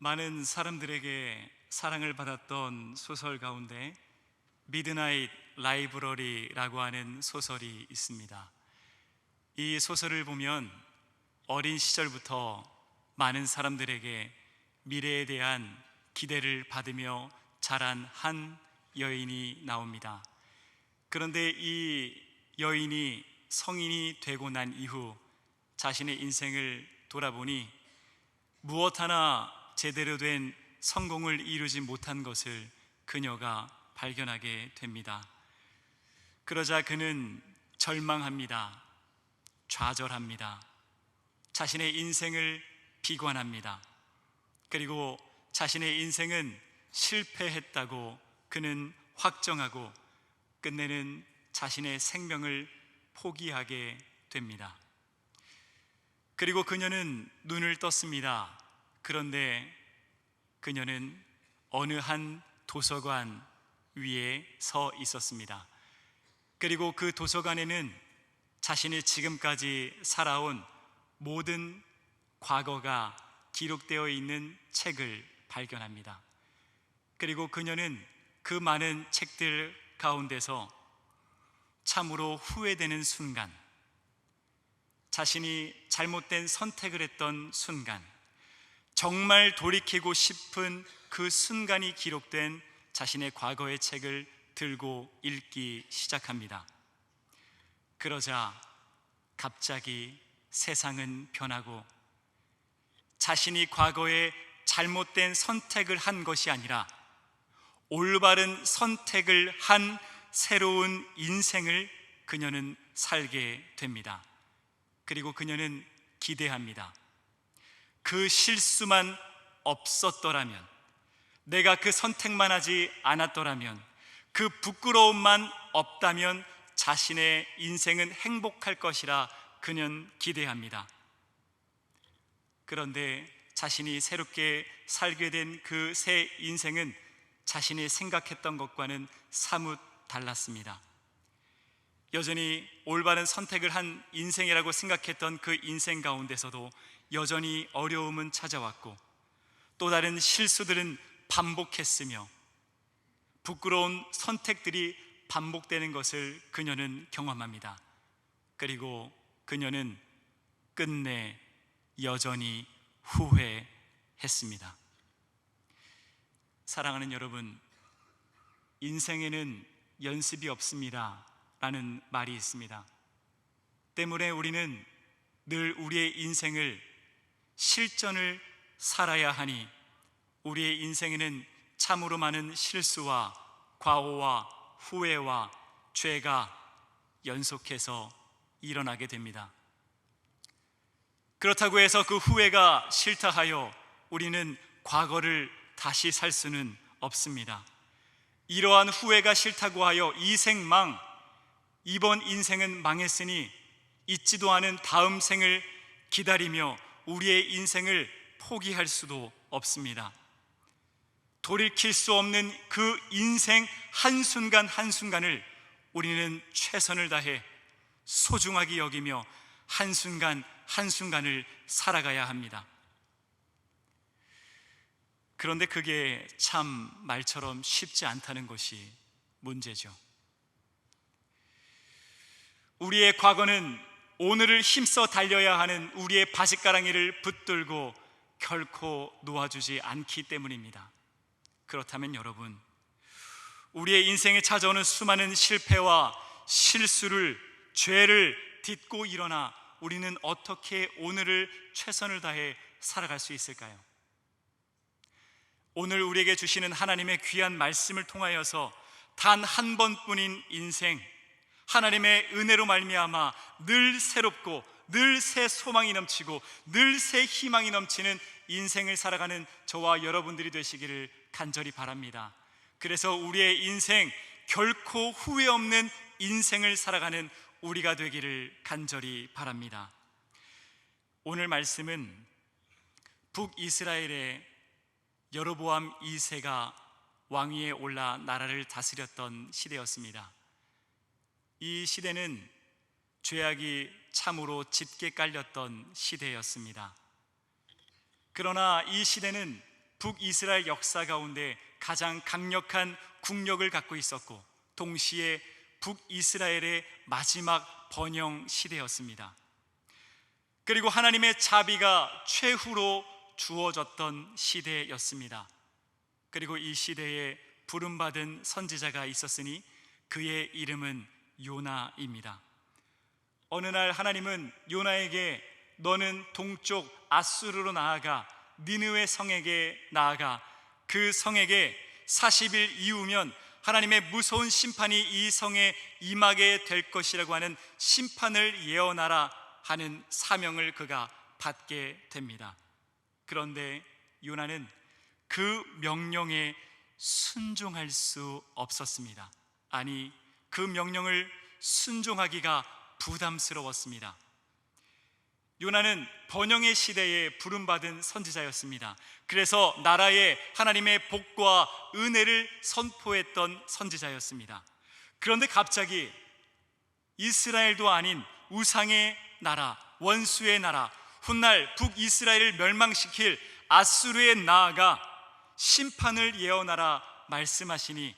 많은 사람들에게 사랑을 받았던 소설 가운데 미드나잇 라이브러리라고 하는 소설이 있습니다. 이 소설을 보면 어린 시절부터 많은 사람들에게 미래에 대한 기대를 받으며 자란 한 여인이 나옵니다. 그런데 이 여인이 성인이 되고 난 이후 자신의 인생을 돌아보니 무엇 하나 제대로 된 성공을 이루지 못한 것을 그녀가 발견하게 됩니다. 그러자 그는 절망합니다. 좌절합니다. 자신의 인생을 비관합니다. 그리고 자신의 인생은 실패했다고 그는 확정하고 끝내는 자신의 생명을 포기하게 됩니다. 그리고 그녀는 눈을 떴습니다. 그런데 그녀는 어느 한 도서관 위에 서 있었습니다. 그리고 그 도서관에는 자신이 지금까지 살아온 모든 과거가 기록되어 있는 책을 발견합니다. 그리고 그녀는 그 많은 책들 가운데서 참으로 후회되는 순간, 자신이 잘못된 선택을 했던 순간, 정말 돌이키고 싶은 그 순간이 기록된 자신의 과거의 책을 들고 읽기 시작합니다. 그러자 갑자기 세상은 변하고 자신이 과거에 잘못된 선택을 한 것이 아니라 올바른 선택을 한 새로운 인생을 그녀는 살게 됩니다. 그리고 그녀는 기대합니다. 그 실수만 없었더라면, 내가 그 선택만 하지 않았더라면, 그 부끄러움만 없다면 자신의 인생은 행복할 것이라 그녀는 기대합니다. 그런데 자신이 새롭게 살게 된 그 새 인생은 자신이 생각했던 것과는 사뭇 달랐습니다. 여전히 올바른 선택을 한 인생이라고 생각했던 그 인생 가운데서도 여전히 어려움은 찾아왔고 또 다른 실수들은 반복했으며 부끄러운 선택들이 반복되는 것을 그녀는 경험합니다. 그리고 그녀는 끝내 여전히 후회했습니다. 사랑하는 여러분, 인생에는 연습이 없습니다 라는 말이 있습니다. 때문에 우리는 늘 우리의 인생을 실전을 살아야 하니 우리의 인생에는 참으로 많은 실수와 과오와 후회와 죄가 연속해서 일어나게 됩니다. 그렇다고 해서 그 후회가 싫다 하여 우리는 과거를 다시 살 수는 없습니다. 이러한 후회가 싫다고 하여 이 생망, 이번 인생은 망했으니 잊지도 않은 다음 생을 기다리며 우리의 인생을 포기할 수도 없습니다. 돌이킬 수 없는 그 인생 한순간 한순간을 우리는 최선을 다해 소중하게 여기며 한순간 한순간을 살아가야 합니다. 그런데 그게 참 말처럼 쉽지 않다는 것이 문제죠. 우리의 과거는 오늘을 힘써 달려야 하는 우리의 바짓가랑이를 붙들고 결코 놓아주지 않기 때문입니다. 그렇다면 여러분, 우리의 인생에 찾아오는 수많은 실패와 실수를, 죄를 딛고 일어나 우리는 어떻게 오늘을 최선을 다해 살아갈 수 있을까요? 오늘 우리에게 주시는 하나님의 귀한 말씀을 통하여서 단 한 번뿐인 인생, 하나님의 은혜로 말미암아 늘 새롭고 늘 새 소망이 넘치고 늘 새 희망이 넘치는 인생을 살아가는 저와 여러분들이 되시기를 간절히 바랍니다. 그래서 우리의 인생, 결코 후회 없는 인생을 살아가는 우리가 되기를 간절히 바랍니다. 오늘 말씀은 북이스라엘의 여로보암 2세가 왕위에 올라 나라를 다스렸던 시대였습니다. 이 시대는 죄악이 참으로 짙게 깔렸던 시대였습니다. 그러나 이 시대는 북이스라엘 역사 가운데 가장 강력한 국력을 갖고 있었고, 동시에 북이스라엘의 마지막 번영 시대였습니다. 그리고 하나님의 자비가 최후로 주어졌던 시대였습니다. 그리고 이 시대에 부름받은 선지자가 있었으니 그의 이름은 요나입니다. 어느 날 하나님은 요나에게 너는 동쪽 아수르로 나아가 니느웨 성에게 나아가 그 성에게 40일 이후면 하나님의 무서운 심판이 이 성에 임하게 될 것이라고 하는 심판을 예언하라 하는 사명을 그가 받게 됩니다. 그런데 요나는 그 명령에 순종할 수 없었습니다. 아니, 그 명령을 순종하기가 부담스러웠습니다. 요나는 번영의 시대에 부름받은 선지자였습니다. 그래서 나라에 하나님의 복과 은혜를 선포했던 선지자였습니다. 그런데 갑자기 이스라엘도 아닌 우상의 나라, 원수의 나라, 훗날 북이스라엘을 멸망시킬 아수르에 나아가 심판을 예언하라 말씀하시니,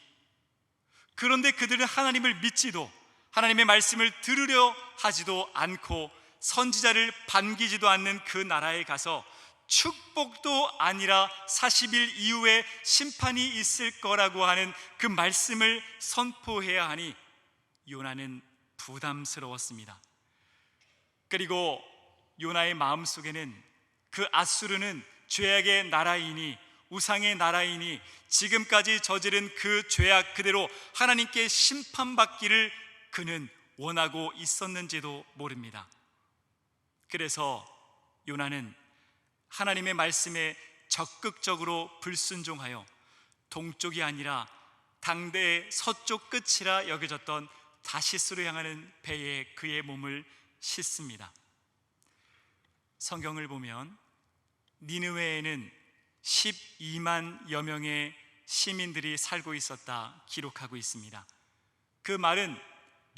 그런데 그들은 하나님을 믿지도 하나님의 말씀을 들으려 하지도 않고 선지자를 반기지도 않는 그 나라에 가서 축복도 아니라 40일 이후에 심판이 있을 거라고 하는 그 말씀을 선포해야 하니 요나는 부담스러웠습니다. 그리고 요나의 마음속에는 그 아수르는 죄악의 나라이니 우상의 나라이니 지금까지 저지른 그 죄악 그대로 하나님께 심판받기를 그는 원하고 있었는지도 모릅니다. 그래서 요나는 하나님의 말씀에 적극적으로 불순종하여 동쪽이 아니라 당대의 서쪽 끝이라 여겨졌던 다시스로 향하는 배에 그의 몸을 싣습니다. 성경을 보면 니느웨에는 12만여 명의 시민들이 살고 있었다 기록하고 있습니다. 그 말은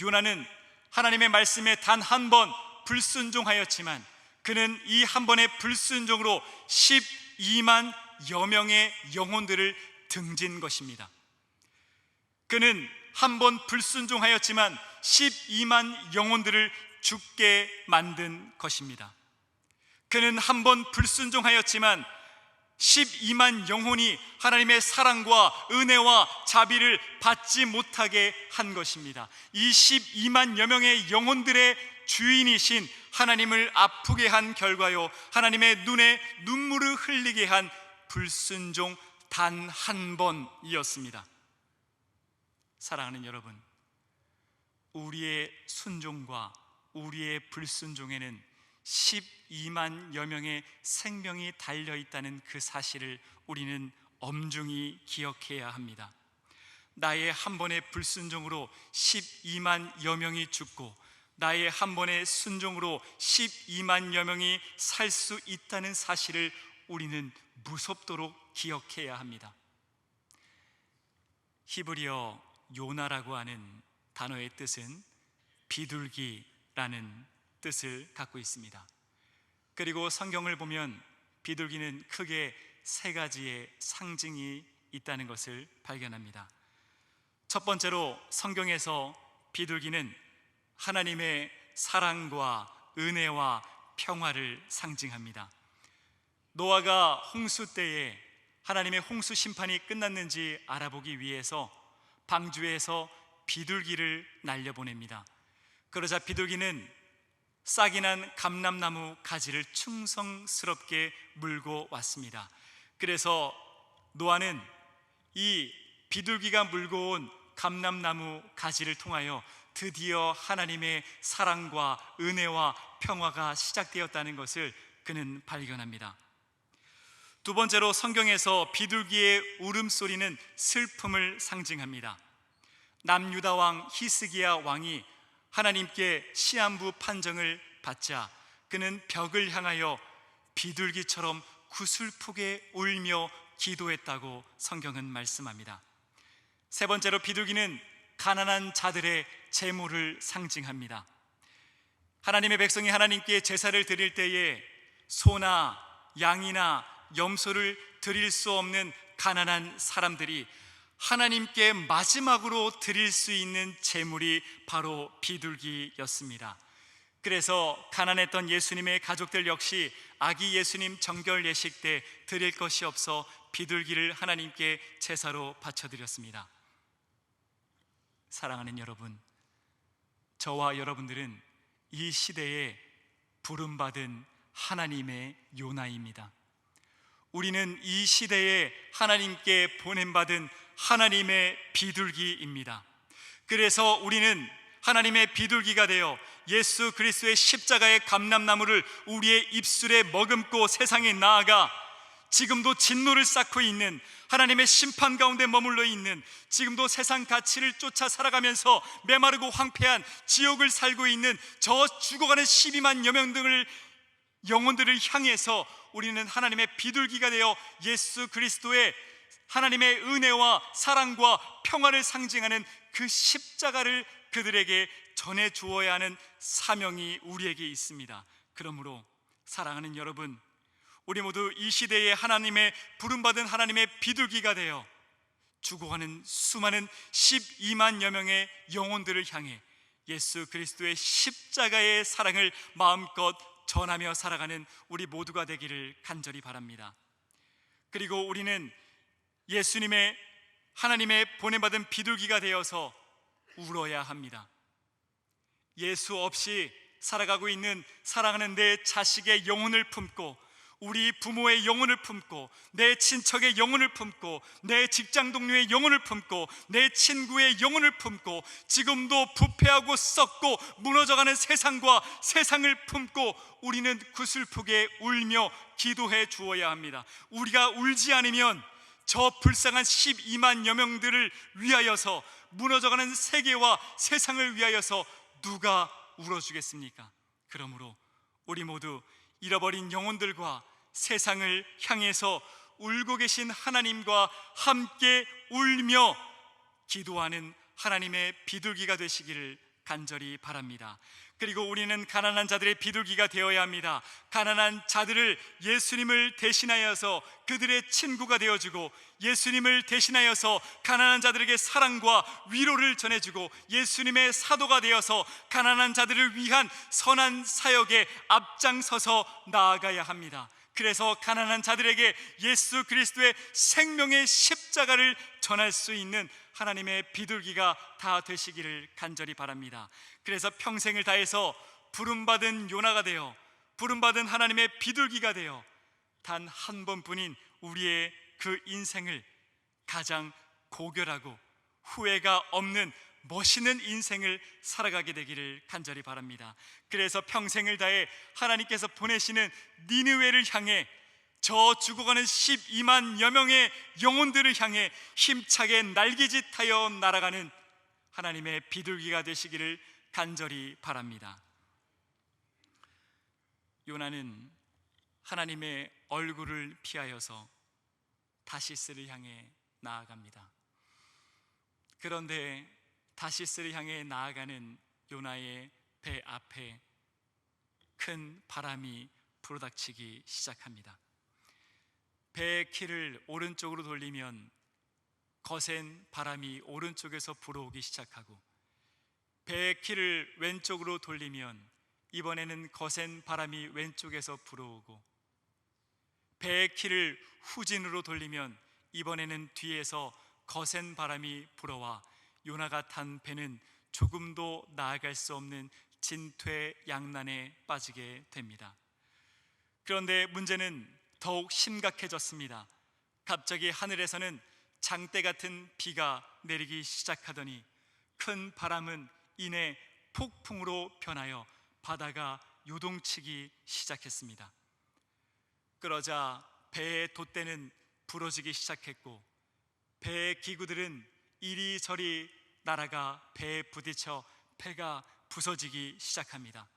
요나는 하나님의 말씀에 단 한 번 불순종하였지만 그는 이 한 번의 불순종으로 12만여 명의 영혼들을 등진 것입니다. 그는 한 번 불순종하였지만 12만 영혼들을 죽게 만든 것입니다. 그는 한 번 불순종하였지만 12만 영혼이 하나님의 사랑과 은혜와 자비를 받지 못하게 한 것입니다. 이 12만여 명의 영혼들의 주인이신 하나님을 아프게 한 결과요, 하나님의 눈에 눈물을 흘리게 한 불순종 단 한 번이었습니다. 사랑하는 여러분, 우리의 순종과 우리의 불순종에는 12만여 명의 생명이 달려있다는 그 사실을 우리는 엄중히 기억해야 합니다. 나의 한 번의 불순종으로 12만여 명이 죽고 나의 한 번의 순종으로 12만여 명이 살 수 있다는 사실을 우리는 무섭도록 기억해야 합니다. 히브리어 요나라고 하는 단어의 뜻은 비둘기라는 뜻을 갖고 있습니다. 그리고 성경을 보면 비둘기는 크게 세 가지의 상징이 있다는 것을 발견합니다. 첫 번째로 성경에서 비둘기는 하나님의 사랑과 은혜와 평화를 상징합니다. 노아가 홍수 때에 하나님의 홍수 심판이 끝났는지 알아보기 위해서 방주에서 비둘기를 날려보냅니다. 그러자 비둘기는 싹이 난 감람나무 가지를 충성스럽게 물고 왔습니다. 그래서 노아는 이 비둘기가 물고 온 감람나무 가지를 통하여 드디어 하나님의 사랑과 은혜와 평화가 시작되었다는 것을 그는 발견합니다. 두 번째로 성경에서 비둘기의 울음소리는 슬픔을 상징합니다. 남유다 왕 히스기야 왕이 하나님께 시한부 판정을 받자 그는 벽을 향하여 비둘기처럼 구슬프게 울며 기도했다고 성경은 말씀합니다. 세 번째로 비둘기는 가난한 자들의 재물을 상징합니다. 하나님의 백성이 하나님께 제사를 드릴 때에 소나 양이나 염소를 드릴 수 없는 가난한 사람들이 하나님께 마지막으로 드릴 수 있는 제물이 바로 비둘기였습니다. 그래서 가난했던 예수님의 가족들 역시 아기 예수님 정결 예식 때 드릴 것이 없어 비둘기를 하나님께 제사로 바쳐드렸습니다. 사랑하는 여러분, 저와 여러분들은 이 시대에 부름받은 하나님의 요나입니다. 우리는 이 시대에 하나님께 보냄받은 하나님의 비둘기입니다. 그래서 우리는 하나님의 비둘기가 되어 예수 그리스도의 십자가의 감람나무를 우리의 입술에 머금고 세상에 나아가 지금도 진노를 쌓고 있는, 하나님의 심판 가운데 머물러 있는, 지금도 세상 가치를 쫓아 살아가면서 메마르고 황폐한 지옥을 살고 있는 저 죽어가는 12만 영혼들을 향해서 우리는 하나님의 비둘기가 되어 예수 그리스도의 하나님의 은혜와 사랑과 평화를 상징하는 그 십자가를 그들에게 전해 주어야 하는 사명이 우리에게 있습니다. 그러므로 사랑하는 여러분, 우리 모두 이 시대에 하나님의 부름받은 하나님의 비둘기가 되어 죽어가는 수많은 12만여 명의 영혼들을 향해 예수 그리스도의 십자가의 사랑을 마음껏 전하며 살아가는 우리 모두가 되기를 간절히 바랍니다. 그리고 우리는 예수님의 하나님의 보냄받은 비둘기가 되어서 울어야 합니다. 예수 없이 살아가고 있는 사랑하는 내 자식의 영혼을 품고, 우리 부모의 영혼을 품고, 내 친척의 영혼을 품고, 내 직장 동료의 영혼을 품고, 내 친구의 영혼을 품고, 지금도 부패하고 썩고 무너져가는 세상과 세상을 품고 우리는 구슬프게 울며 기도해 주어야 합니다. 우리가 울지 않으면 저 불쌍한 12만여 명들을 위하여서, 무너져가는 세계와 세상을 위하여서 누가 울어주겠습니까? 그러므로 우리 모두 잃어버린 영혼들과 세상을 향해서 울고 계신 하나님과 함께 울며 기도하는 하나님의 비둘기가 되시기를 간절히 바랍니다. 그리고 우리는 가난한 자들의 비둘기가 되어야 합니다. 가난한 자들을 예수님을 대신하여서 그들의 친구가 되어주고, 예수님을 대신하여서 가난한 자들에게 사랑과 위로를 전해주고, 예수님의 사도가 되어서 가난한 자들을 위한 선한 사역에 앞장서서 나아가야 합니다. 그래서 가난한 자들에게 예수 그리스도의 생명의 십자가를 전할 수 있는 하나님의 비둘기가 다 되시기를 간절히 바랍니다. 그래서 평생을 다해서 부름받은 요나가 되어, 부름받은 하나님의 비둘기가 되어 단 한 번뿐인 우리의 그 인생을 가장 고결하고 후회가 없는 멋있는 인생을 살아가게 되기를 간절히 바랍니다. 그래서 평생을 다해 하나님께서 보내시는 니느웨를 향해, 저 죽어가는 12만여 명의 영혼들을 향해 힘차게 날개짓하여 날아가는 하나님의 비둘기가 되시기를 간절히 바랍니다. 요나는 하나님의 얼굴을 피하여서 다시스를 향해 나아갑니다. 그런데 다시스를 향해 나아가는 요나의 배 앞에 큰 바람이 불어닥치기 시작합니다. 배의 키를 오른쪽으로 돌리면 거센 바람이 오른쪽에서 불어오기 시작하고, 배의 키를 왼쪽으로 돌리면 이번에는 거센 바람이 왼쪽에서 불어오고, 배의 키를 후진으로 돌리면 이번에는 뒤에서 거센 바람이 불어와 요나가 탄 배는 조금도 나아갈 수 없는 진퇴양난에 빠지게 됩니다. 그런데 문제는 더욱 심각해졌습니다. 갑자기 하늘에서는 장대 같은 비가 내리기 시작하더니 큰 바람은 이내 폭풍으로 변하여 바다가 요동치기 시작했습니다. 그러자 배의 돛대는 부러지기 시작했고, 배의 기구들은 이리저리 날아가 배에 부딪혀 배가 부서지기 시작합니다.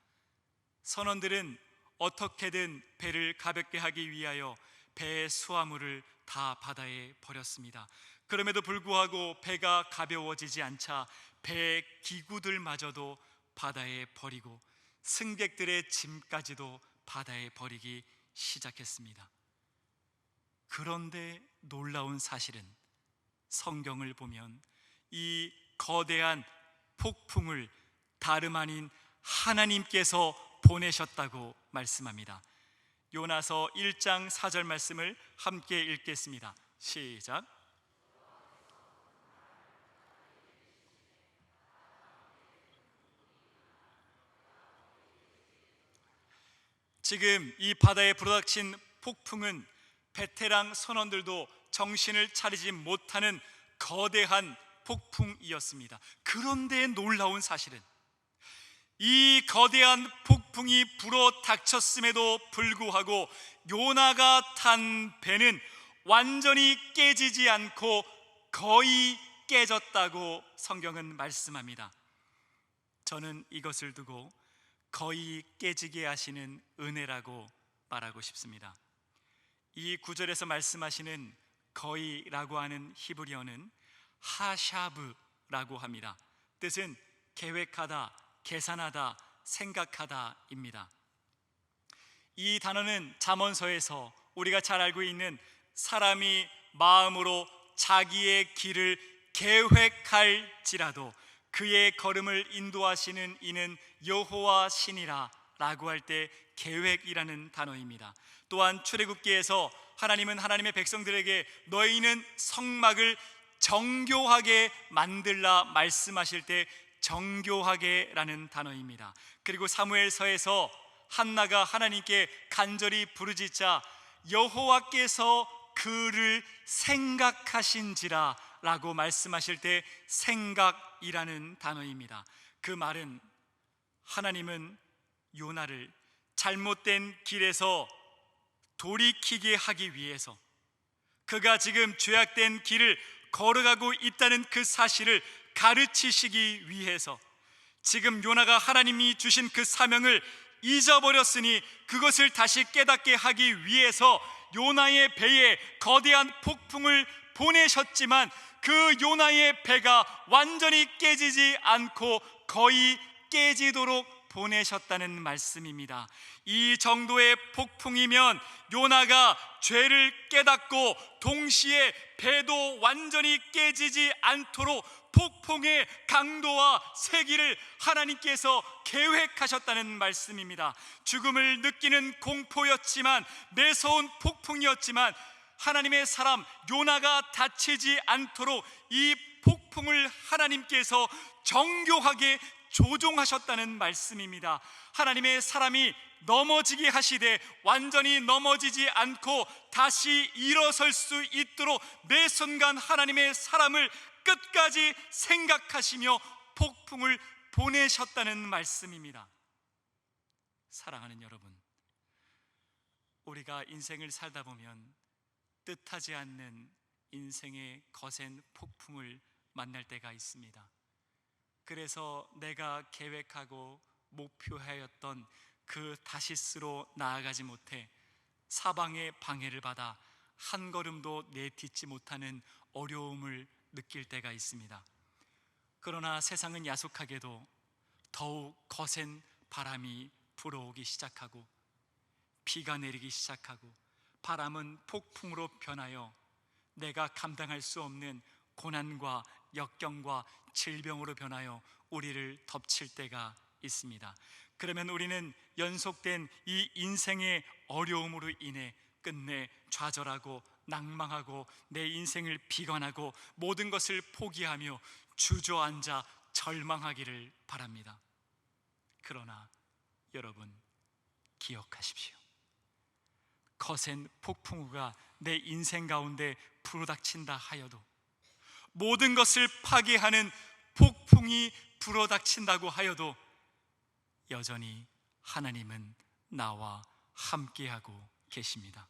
선원들은 어떻게든 배를 가볍게 하기 위하여 배의 수화물을 다 바다에 버렸습니다. 그럼에도 불구하고 배가 가벼워지지 않자 배의 기구들마저도 바다에 버리고 승객들의 짐까지도 바다에 버리기 시작했습니다. 그런데 놀라운 사실은 성경을 보면 이 거대한 폭풍을 다름 아닌 하나님께서 보내셨다고 말씀합니다. 요나서 1장 4절 말씀을 함께 읽겠습니다. 시작. 지금 이 바다에 불어닥친 폭풍은 베테랑 선원들도 정신을 차리지 못하는 거대한 폭풍이었습니다. 그런데 놀라운 사실은 이 거대한 폭풍이 불어 닥쳤음에도 불구하고 요나가 탄 배는 완전히 깨지지 않고 거의 깨졌다고 성경은 말씀합니다. 저는 이것을 두고 거의 깨지게 하시는 은혜라고 말하고 싶습니다. 이 구절에서 말씀하시는 거의라고 하는 히브리어는 하샤브라고 합니다. 뜻은 계획하다, 계산하다, 생각하다입니다. 이 단어는 잠언서에서 우리가 잘 알고 있는 사람이 마음으로 자기의 길을 계획할지라도 그의 걸음을 인도하시는 이는 여호와 신이라 라고 할 때 계획이라는 단어입니다. 또한 출애굽기에서 하나님은 하나님의 백성들에게 너희는 성막을 정교하게 만들라 말씀하실 때 정교하게 라는 단어입니다. 그리고 사무엘서에서 한나가 하나님께 간절히 부르짖자 여호와께서 그를 생각하신지라 라고 말씀하실 때 생각이라는 단어입니다. 그 말은 하나님은 요나를 잘못된 길에서 돌이키게 하기 위해서 그가 지금 죄악된 길을 걸어가고 있다는 그 사실을 가르치시기 위해서 지금 요나가 하나님이 주신 그 사명을 잊어버렸으니 그것을 다시 깨닫게 하기 위해서 요나의 배에 거대한 폭풍을 보내셨지만 그 요나의 배가 완전히 깨지지 않고 거의 깨지도록 보내셨다는 말씀입니다. 이 정도의 폭풍이면 요나가 죄를 깨닫고 동시에 배도 완전히 깨지지 않도록 폭풍의 강도와 세기를 하나님께서 계획하셨다는 말씀입니다. 죽음을 느끼는 공포였지만 매서운 폭풍이었지만 하나님의 사람 요나가 다치지 않도록 이 폭풍을 하나님께서 정교하게 조종하셨다는 말씀입니다. 하나님의 사람이 넘어지게 하시되 완전히 넘어지지 않고 다시 일어설 수 있도록 매 순간 하나님의 사람을 끝까지 생각하시며 폭풍을 보내셨다는 말씀입니다. 사랑하는 여러분, 우리가 인생을 살다 보면 뜻하지 않는 인생의 거센 폭풍을 만날 때가 있습니다. 그래서 내가 계획하고 목표하였던 그 다시스로 나아가지 못해 사방의 방해를 받아 한 걸음도 내딛지 못하는 어려움을 느낄 때가 있습니다. 그러나 세상은 야속하게도 더욱 거센 바람이 불어오기 시작하고 비가 내리기 시작하고 바람은 폭풍으로 변하여 내가 감당할 수 없는 고난과 역경과 질병으로 변하여 우리를 덮칠 때가 있습니다. 그러면 우리는 연속된 이 인생의 어려움으로 인해 끝내 좌절하고 낭망하고 내 인생을 비관하고 모든 것을 포기하며 주저앉아 절망하기를 바랍니다. 그러나 여러분 기억하십시오. 거센 폭풍우가 내 인생 가운데 불어닥친다 하여도 모든 것을 파괴하는 폭풍이 불어닥친다고 하여도 여전히 하나님은 나와 함께하고 계십니다.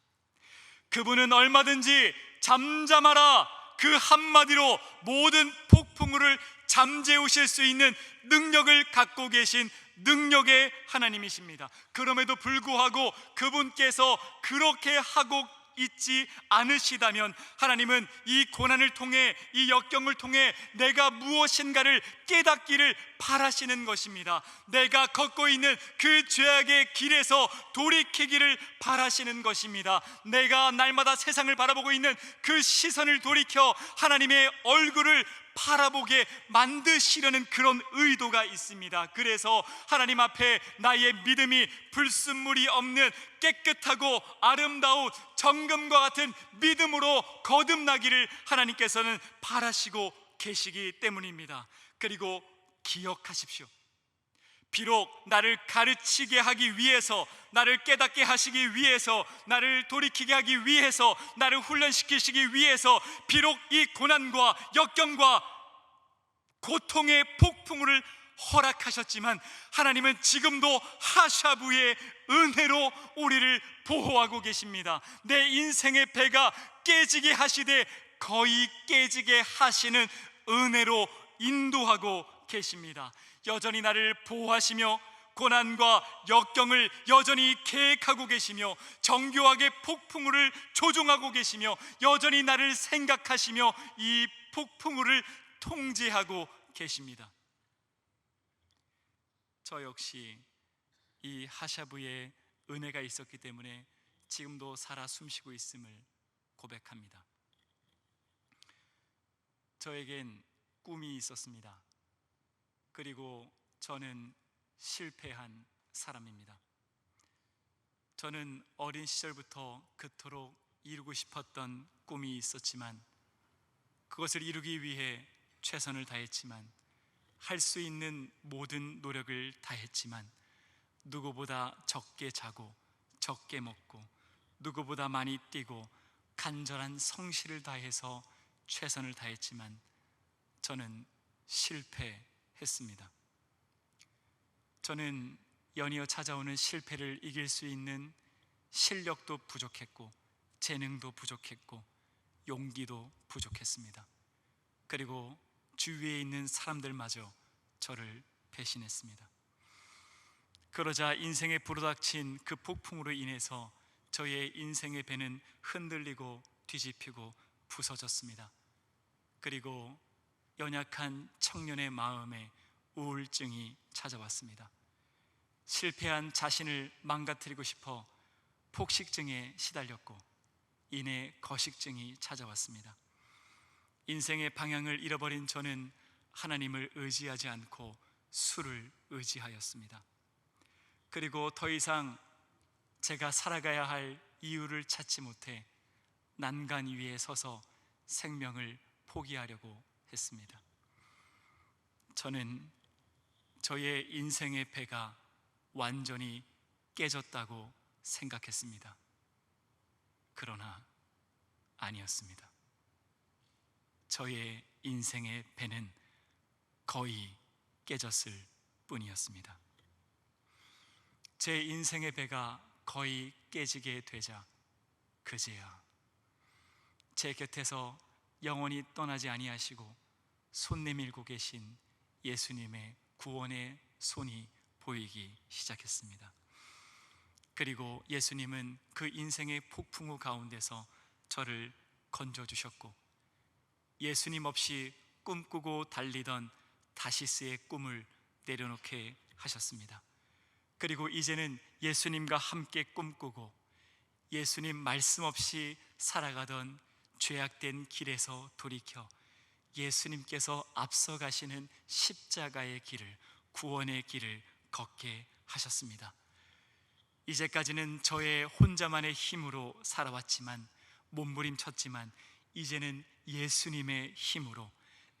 그분은 얼마든지 잠잠하라 그 한마디로 모든 폭풍우를 잠재우실 수 있는 능력을 갖고 계신 능력의 하나님이십니다. 그럼에도 불구하고 그분께서 그렇게 하고 있지 않으시다면 하나님은 이 고난을 통해, 이 역경을 통해 내가 무엇인가를 깨닫기를 바라시는 것입니다. 내가 걷고 있는 그 죄악의 길에서 돌이키기를 바라시는 것입니다. 내가 날마다 세상을 바라보고 있는 그 시선을 돌이켜 하나님의 얼굴을 바라보게 만드시려는 그런 의도가 있습니다. 그래서 하나님 앞에 나의 믿음이 불순물이 없는 깨끗하고 아름다운 정금과 같은 믿음으로 거듭나기를 하나님께서는 바라시고 계시기 때문입니다. 그리고 기억하십시오. 비록 나를 가르치게 하기 위해서, 나를 깨닫게 하시기 위해서, 나를 돌이키게 하기 위해서, 나를 훈련시키시기 위해서 비록 이 고난과 역경과 고통의 폭풍우를 허락하셨지만 하나님은 지금도 하샤부의 은혜로 우리를 보호하고 계십니다. 내 인생의 배가 깨지게 하시되 거의 깨지게 하시는 은혜로 인도하고 계십니다. 여전히 나를 보호하시며 고난과 역경을 여전히 계획하고 계시며 정교하게 폭풍우를 조종하고 계시며 여전히 나를 생각하시며 이 폭풍우를 통제하고 계십니다. 저 역시 이 하샤부의 은혜가 있었기 때문에 지금도 살아 숨쉬고 있음을 고백합니다. 저에겐 꿈이 있었습니다. 그리고 저는 실패한 사람입니다. 저는 어린 시절부터 그토록 이루고 싶었던 꿈이 있었지만 그것을 이루기 위해 최선을 다했지만, 할 수 있는 모든 노력을 다했지만 누구보다 적게 자고 적게 먹고 누구보다 많이 뛰고 간절한 성실을 다해서 최선을 다했지만 저는 실패했습니다. 저는 연이어 찾아오는 실패를 이길 수 있는 실력도 부족했고 재능도 부족했고 용기도 부족했습니다. 그리고 주위에 있는 사람들마저 저를 배신했습니다. 그러자 인생에 불어닥친 그 폭풍으로 인해서 저의 인생의 배는 흔들리고 뒤집히고 부서졌습니다. 그리고 연약한 청년의 마음에 우울증이 찾아왔습니다. 실패한 자신을 망가뜨리고 싶어 폭식증에 시달렸고 이내 거식증이 찾아왔습니다. 인생의 방향을 잃어버린 저는 하나님을 의지하지 않고 술을 의지하였습니다. 그리고 더 이상 제가 살아가야 할 이유를 찾지 못해 난간 위에 서서 생명을 포기하려고 했습니다. 저는 저의 인생의 배가 완전히 깨졌다고 생각했습니다. 그러나 아니었습니다. 저의 인생의 배는 거의 깨졌을 뿐이었습니다. 제 인생의 배가 거의 깨지게 되자 그제야 제 곁에서 영원히 떠나지 아니하시고 손 내밀고 계신 예수님의 구원의 손이 보이기 시작했습니다. 그리고 예수님은 그 인생의 폭풍우 가운데서 저를 건져주셨고 예수님 없이 꿈꾸고 달리던 다시스의 꿈을 내려놓게 하셨습니다. 그리고 이제는 예수님과 함께 꿈꾸고 예수님 말씀 없이 살아가던 죄악된 길에서 돌이켜 예수님께서 앞서가시는 십자가의 길을, 구원의 길을 걷게 하셨습니다. 이제까지는 저의 혼자만의 힘으로 살아왔지만, 몸부림쳤지만 이제는 예수님의 힘으로,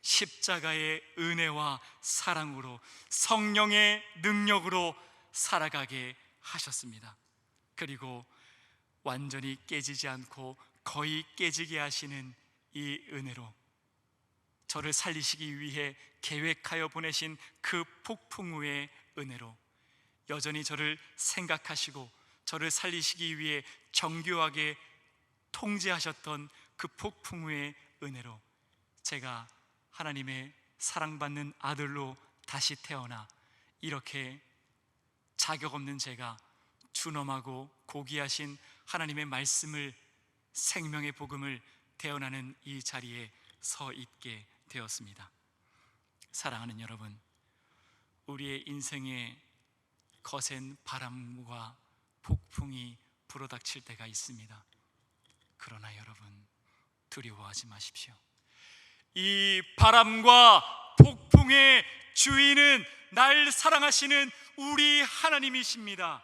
십자가의 은혜와 사랑으로, 성령의 능력으로 살아가게 하셨습니다. 그리고 완전히 깨지지 않고 거의 깨지게 하시는 이 은혜로 저를 살리시기 위해 계획하여 보내신 그 폭풍우의 은혜로 여전히 저를 생각하시고 저를 살리시기 위해 정교하게 통제하셨던 그 폭풍우의 은혜로 제가 하나님의 사랑받는 아들로 다시 태어나 이렇게 자격 없는 제가 준엄하고 고귀하신 하나님의 말씀을 생명의 복음을 대언하는 이 자리에 서 있게 되었습니다. 사랑하는 여러분, 우리의 인생에 거센 바람과 폭풍이 불어닥칠 때가 있습니다. 그러나 여러분, 두려워하지 마십시오. 이 바람과 폭풍의 주인은 날 사랑하시는 우리 하나님이십니다.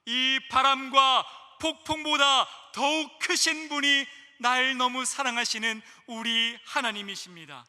이 바람과 폭풍보다 더욱 크신 분이 날 너무 사랑하시는 우리 하나님이십니다.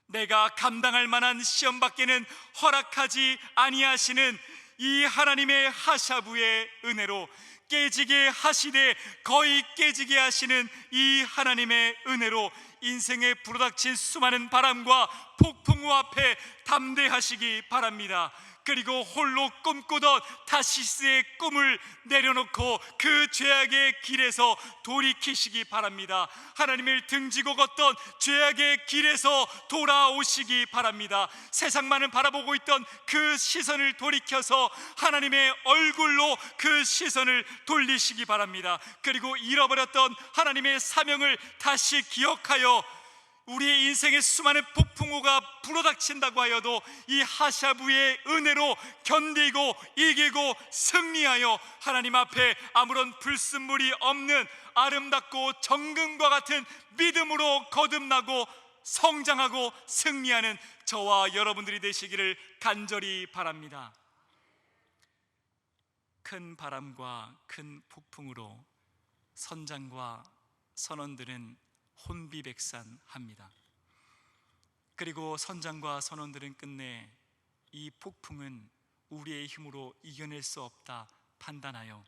내가 감당할 만한 시험 밖에는 허락하지 아니하시는 이 하나님의 하샤부의 은혜로, 깨지게 하시되 거의 깨지게 하시는 이 하나님의 은혜로 인생에 불어닥친 수많은 바람과 폭풍우 앞에 담대하시기 바랍니다. 그리고 홀로 꿈꾸던 타시스의 꿈을 내려놓고 그 죄악의 길에서 돌이키시기 바랍니다. 하나님을 등지고 걷던 죄악의 길에서 돌아오시기 바랍니다. 세상만을 바라보고 있던 그 시선을 돌이켜서 하나님의 얼굴로 그 시선을 돌리시기 바랍니다. 그리고 잃어버렸던 하나님의 사명을 다시 기억하여 우리의 인생에 수많은 폭풍우가 불어닥친다고 하여도 이 하샤부의 은혜로 견디고 이기고 승리하여 하나님 앞에 아무런 불순물이 없는 아름답고 정금과 같은 믿음으로 거듭나고 성장하고 승리하는 저와 여러분들이 되시기를 간절히 바랍니다. 큰 바람과 큰 폭풍으로 선장과 선원들은 혼비백산합니다. 그리고 선장과 선원들은 끝내 이 폭풍은 우리의 힘으로 이겨낼 수 없다 판단하여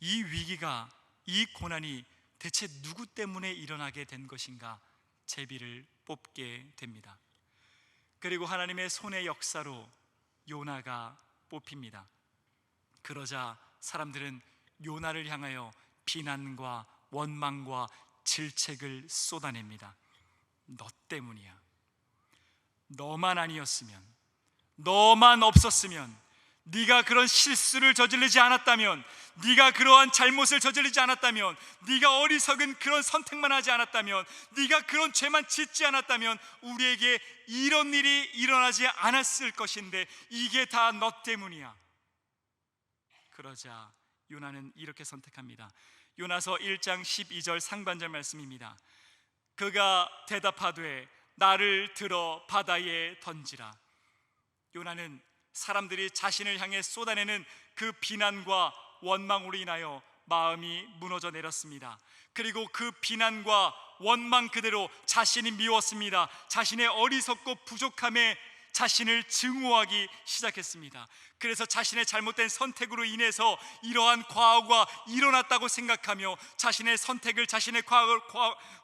이 위기가, 이 고난이 대체 누구 때문에 일어나게 된 것인가 제비를 뽑게 됩니다. 그리고 하나님의 손의 역사로 요나가 뽑힙니다. 그러자 사람들은 요나를 향하여 비난과 원망과 질책을 쏟아냅니다. 너 때문이야. 너만 아니었으면, 너만 없었으면, 네가 그런 실수를 저지르지 않았다면, 네가 그러한 잘못을 저지르지 않았다면, 네가 어리석은 그런 선택만 하지 않았다면, 네가 그런 죄만 짓지 않았다면 우리에게 이런 일이 일어나지 않았을 것인데 이게 다 너 때문이야. 그러자 요나는 이렇게 선택합니다. 요나서 1장 12절 상반절 말씀입니다. 그가 대답하되 나를 들어 바다에 던지라. 요나는 사람들이 자신을 향해 쏟아내는 그 비난과 원망으로 인하여 마음이 무너져 내렸습니다. 그리고 그 비난과 원망 그대로 자신이 미웠습니다. 자신의 어리석고 부족함에 자신을 증오하기 시작했습니다. 그래서 자신의 잘못된 선택으로 인해서 이러한 과거가 일어났다고 생각하며 자신의 선택을, 자신의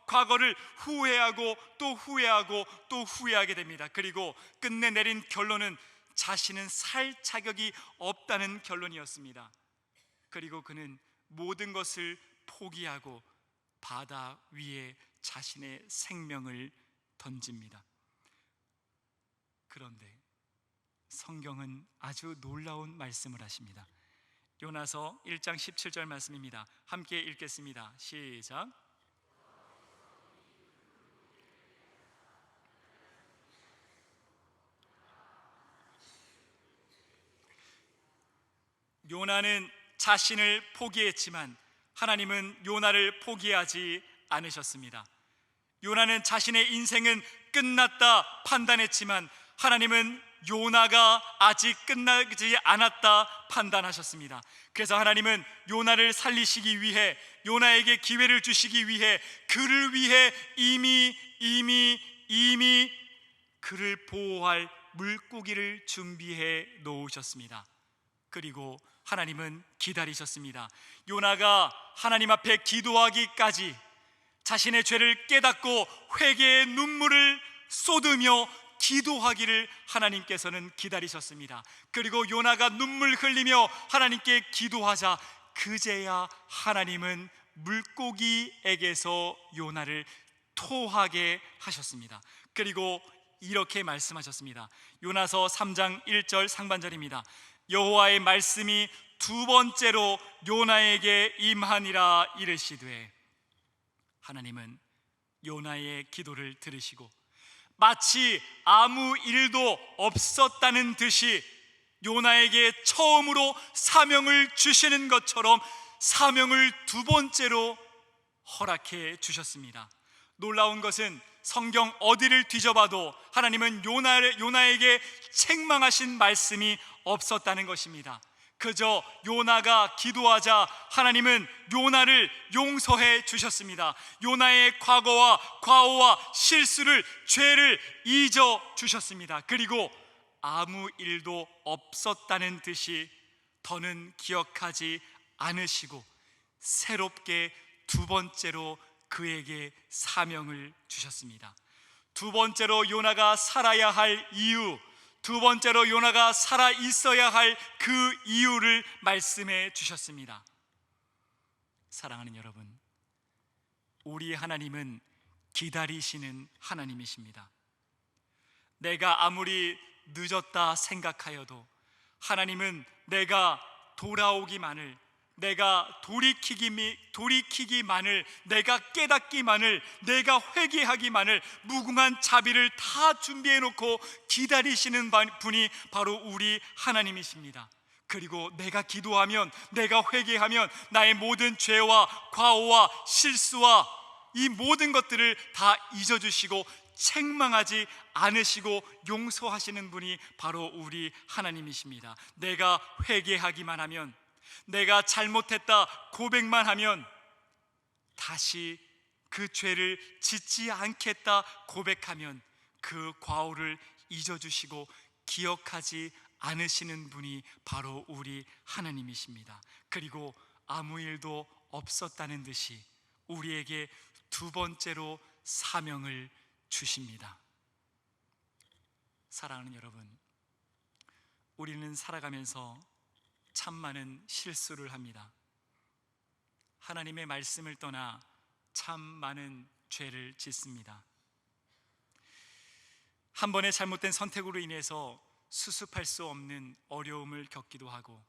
과거를 후회하고 또 후회하고 또 후회하게 됩니다. 그리고 끝내 내린 결론은 자신은 살 자격이 없다는 결론이었습니다. 그리고 그는 모든 것을 포기하고 바다 위에 자신의 생명을 던집니다. 그런데 성경은 아주 놀라운 말씀을 하십니다. 요나서 1장 17절 말씀입니다. 함께 읽겠습니다. 시작. 요나는 자신을 포기했지만 하나님은 요나를 포기하지 않으셨습니다. 요나는 자신의 인생은 끝났다 판단했지만 하나님은 요나가 아직 끝나지 않았다 판단하셨습니다. 그래서 하나님은 요나를 살리시기 위해, 요나에게 기회를 주시기 위해 그를 위해 이미 그를 보호할 물고기를 준비해 놓으셨습니다. 그리고 하나님은 기다리셨습니다. 요나가 하나님 앞에 기도하기까지, 자신의 죄를 깨닫고 회개의 눈물을 쏟으며 기도하기를 하나님께서는 기다리셨습니다. 그리고 요나가 눈물 흘리며 하나님께 기도하자 그제야 하나님은 물고기에게서 요나를 토하게 하셨습니다. 그리고 이렇게 말씀하셨습니다. 요나서 3장 1절 상반절입니다. 여호와의 말씀이 두 번째로 요나에게 임하니라 이르시되. 하나님은 요나의 기도를 들으시고 마치 아무 일도 없었다는 듯이 요나에게 처음으로 사명을 주시는 것처럼 사명을 두 번째로 허락해 주셨습니다. 놀라운 것은 성경 어디를 뒤져봐도 하나님은 요나에게 책망하신 말씀이 없었다는 것입니다. 그저 요나가 기도하자 하나님은 요나를 용서해 주셨습니다. 요나의 과거와 과오와 실수를, 죄를 잊어 주셨습니다. 그리고 아무 일도 없었다는 듯이 더는 기억하지 않으시고 새롭게 두 번째로 그에게 사명을 주셨습니다. 두 번째로 요나가 살아야 할 이유, 두 번째로 요나가 살아 있어야 할 그 이유를 말씀해 주셨습니다. 사랑하는 여러분, 우리 하나님은 기다리시는 하나님이십니다. 내가 아무리 늦었다 생각하여도 하나님은 내가 돌아오기만을, 내가 돌이키기만을, 내가 깨닫기만을, 내가 회개하기만을 무궁한 자비를 다 준비해 놓고 기다리시는 분이 바로 우리 하나님이십니다. 그리고 내가 기도하면, 내가 회개하면 나의 모든 죄와 과오와 실수와 이 모든 것들을 다 잊어주시고 책망하지 않으시고 용서하시는 분이 바로 우리 하나님이십니다. 내가 회개하기만 하면, 내가 잘못했다 고백만 하면, 다시 그 죄를 짓지 않겠다 고백하면 그 과오를 잊어주시고 기억하지 않으시는 분이 바로 우리 하나님이십니다. 그리고 아무 일도 없었다는 듯이 우리에게 두 번째로 사명을 주십니다. 사랑하는 여러분, 우리는 살아가면서 참 많은 실수를 합니다. 하나님의 말씀을 떠나 참 많은 죄를 짓습니다. 한 번의 잘못된 선택으로 인해서 수습할 수 없는 어려움을 겪기도 하고,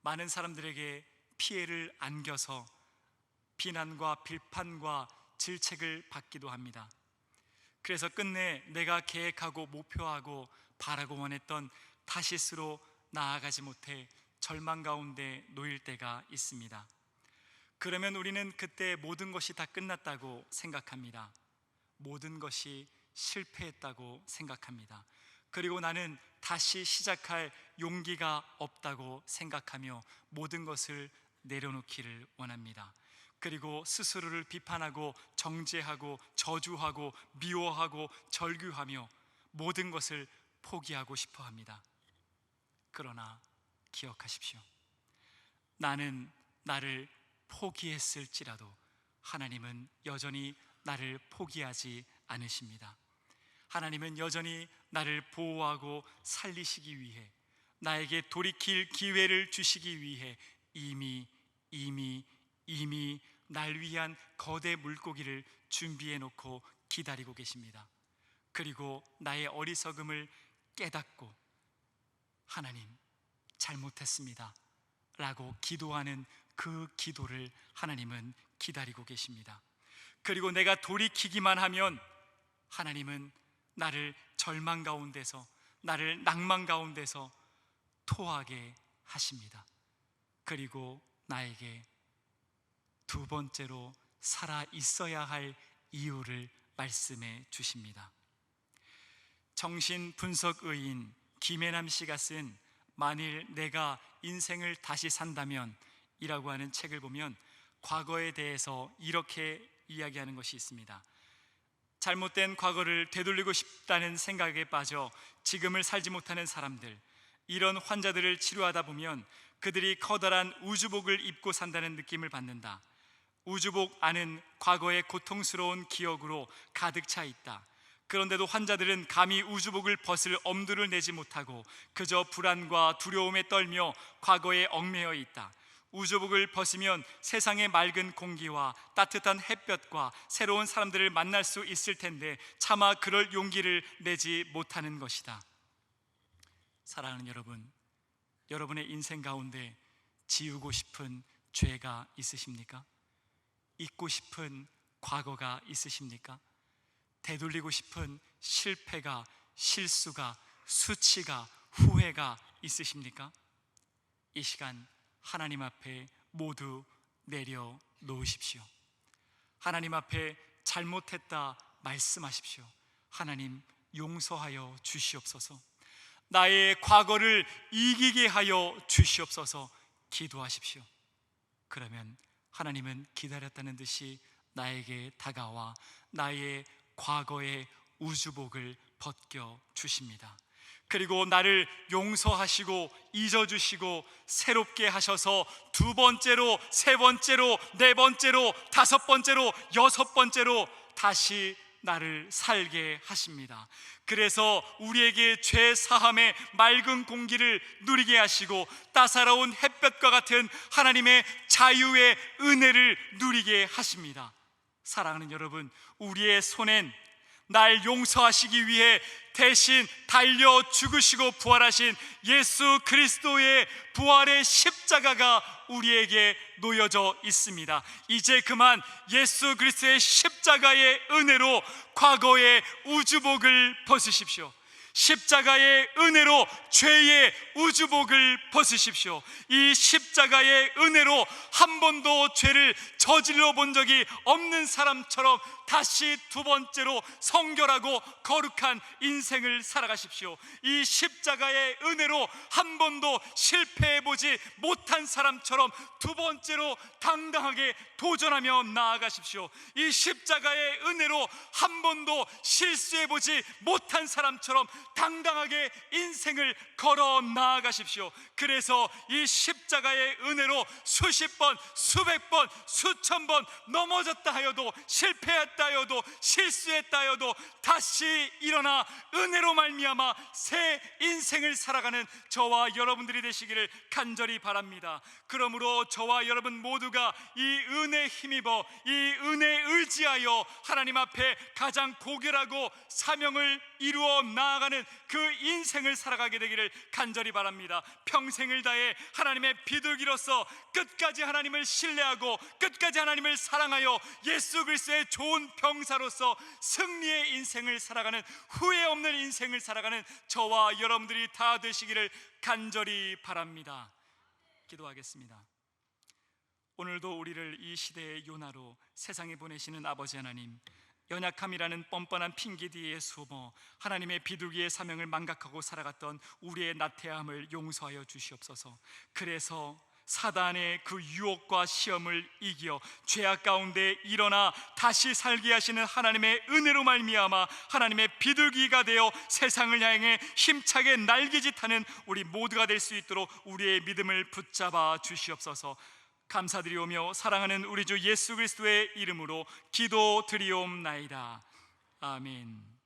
많은 사람들에게 피해를 안겨서 비난과 비판과 질책을 받기도 합니다. 그래서 끝내 내가 계획하고 목표하고 바라고 원했던 타시스로 나아가지 못해 절망 가운데 놓일 때가 있습니다. 그러면 우리는 그때 모든 것이 다 끝났다고 생각합니다. 모든 것이 실패했다고 생각합니다. 그리고 나는 다시 시작할 용기가 없다고 생각하며 모든 것을 내려놓기를 원합니다. 그리고 스스로를 비판하고 정죄하고 저주하고 미워하고 절규하며 모든 것을 포기하고 싶어 합니다. 그러나 기억하십시오. 나는 나를 포기했을지라도 하나님은 여전히 나를 포기하지 않으십니다. 하나님은 여전히 나를 보호하고 살리시기 위해, 나에게 돌이킬 기회를 주시기 위해 이미 날 위한 거대 물고기를 준비해 놓고 기다리고 계십니다. 그리고 나의 어리석음을 깨닫고 하나님 잘못했습니다 라고 기도하는 그 기도를 하나님은 기다리고 계십니다. 그리고 내가 돌이키기만 하면 하나님은 나를 절망 가운데서, 나를 낭만 가운데서 토하게 하십니다. 그리고 나에게 두 번째로 살아 있어야 할 이유를 말씀해 주십니다. 정신분석의인 김혜남 씨가 쓴 만일 내가 인생을 다시 산다면 이라고 하는 책을 보면 과거에 대해서 이렇게 이야기하는 것이 있습니다. 잘못된 과거를 되돌리고 싶다는 생각에 빠져 지금을 살지 못하는 사람들, 이런 환자들을 치료하다 보면 그들이 커다란 우주복을 입고 산다는 느낌을 받는다. 우주복 안은 과거의 고통스러운 기억으로 가득 차 있다. 그런데도 환자들은 감히 우주복을 벗을 엄두를 내지 못하고 그저 불안과 두려움에 떨며 과거에 얽매여 있다. 우주복을 벗으면 세상의 맑은 공기와 따뜻한 햇볕과 새로운 사람들을 만날 수 있을 텐데 차마 그럴 용기를 내지 못하는 것이다. 사랑하는 여러분, 여러분의 인생 가운데 지우고 싶은 죄가 있으십니까? 잊고 싶은 과거가 있으십니까? 되돌리고 싶은 실패가, 실수가, 수치가, 후회가 있으십니까? 이 시간 하나님 앞에 모두 내려놓으십시오. 하나님 앞에 잘못했다 말씀하십시오. 하나님, 용서하여 주시옵소서. 나의 과거를 이기게 하여 주시옵소서. 기도하십시오. 그러면 하나님은 기다렸다는 듯이 나에게 다가와 나의 과거의 우주복을 벗겨 주십니다. 그리고 나를 용서하시고 잊어주시고 새롭게 하셔서 두 번째로, 세 번째로, 네 번째로, 다섯 번째로, 여섯 번째로 다시 나를 살게 하십니다. 그래서 우리에게 죄 사함의 맑은 공기를 누리게 하시고 따사로운 햇볕과 같은 하나님의 자유의 은혜를 누리게 하십니다. 사랑하는 여러분, 우리의 손엔 날 용서하시기 위해 대신 달려 죽으시고 부활하신 예수 그리스도의 부활의 십자가가 우리에게 놓여져 있습니다. 이제 그만 예수 그리스도의 십자가의 은혜로 과거의 우주복을 벗으십시오. 십자가의 은혜로 죄의 우주복을 벗으십시오. 이 십자가의 은혜로 한 번도 죄를 저질러 본 적이 없는 사람처럼 다시 두 번째로 성결하고 거룩한 인생을 살아가십시오. 이 십자가의 은혜로 한 번도 실패해보지 못한 사람처럼 두 번째로 당당하게 도전하며 나아가십시오. 이 십자가의 은혜로 한 번도 실수해보지 못한 사람처럼 당당하게 인생을 걸어 나아가십시오. 그래서 이 십자가의 은혜로 수십 번, 수백 번, 수천 번 넘어졌다 하여도, 실패했다 하여도, 실수했다 하여도 다시 일어나 은혜로 말미암아 새 인생을 살아가는 저와 여러분들이 되시기를 간절히 바랍니다. 그러므로 저와 여러분 모두가 이 은혜에 힘입어, 이 은혜에 의지하여 하나님 앞에 가장 고결하고 사명을 이루어 나아가는 그 인생을 살아가게 되기를 간절히 바랍니다. 평생을 다해 하나님의 비둘기로서 끝까지 하나님을 신뢰하고 끝까지 하나님을 사랑하여 예수 그리스도의 좋은 병사로서 승리의 인생을 살아가는, 후회 없는 인생을 살아가는 저와 여러분들이 다 되시기를 간절히 바랍니다. 기도하겠습니다. 오늘도 우리를 이 시대의 요나로 세상에 보내시는 아버지 하나님, 연약함이라는 뻔뻔한 핑계 뒤에 숨어 하나님의 비둘기의 사명을 망각하고 살아갔던 우리의 나태함을 용서하여 주시옵소서. 그래서 사단의 그 유혹과 시험을 이겨 죄악 가운데 일어나 다시 살게 하시는 하나님의 은혜로 말미암아 하나님의 비둘기가 되어 세상을 향해 힘차게 날개짓하는 우리 모두가 될 수 있도록 우리의 믿음을 붙잡아 주시옵소서. 감사드리오며 사랑하는 우리 주 예수 그리스도의 이름으로 기도드리옵나이다. 아멘.